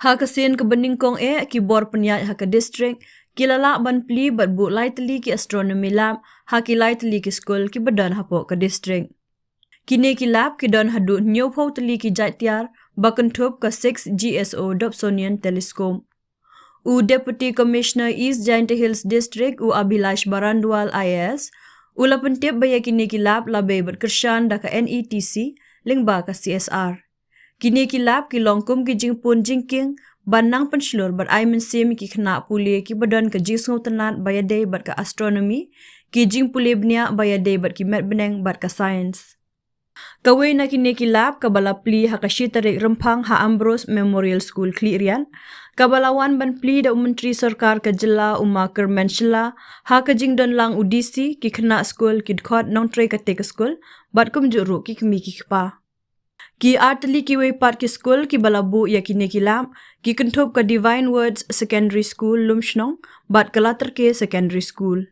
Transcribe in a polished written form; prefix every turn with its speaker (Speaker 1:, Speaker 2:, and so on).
Speaker 1: Haka sien ke nyngkong ki bor penyat Haka district ki lalak ban pli bat bu lai teli ki Astronomy Lab haki lai teli ki skul ki badan hapo ke district. Kini ki lab ki don hadu nyopho teli ki jaitiar bakan thup ke 6 GSO Dobsonian telescope. U Deputy Commissioner East Jaintia Hills District u Abhilash Barandwal IAS ula pentip baya kini ki lab labe berkersyan da ka NETC lingba ka CSR. Kini ki lab ki longkum ki jingpun jingking banang penslur ber ai mensim ki kena puli ki badan ke jisngau tenat baya day ber ka astronomy ki jing puli bnia baya day ber ki met beneng ber ka science. Kawai na kini ki lab kabala pli hakashi tarik rempang ha Ambrose Memorial School Klirian kabalawan ban pli da Menteri Sarkar ke Jela Umakar Menshla ha ke jing don lang udisi ki kena school ki khot nong tre ka te school bat kum juru ki kemi ki kpa. Ki artli ki way part ki school ki balabu ya kini ki lab ki kentup ka Divine Words Secondary School Lumshnong bat kalater ke secondary school.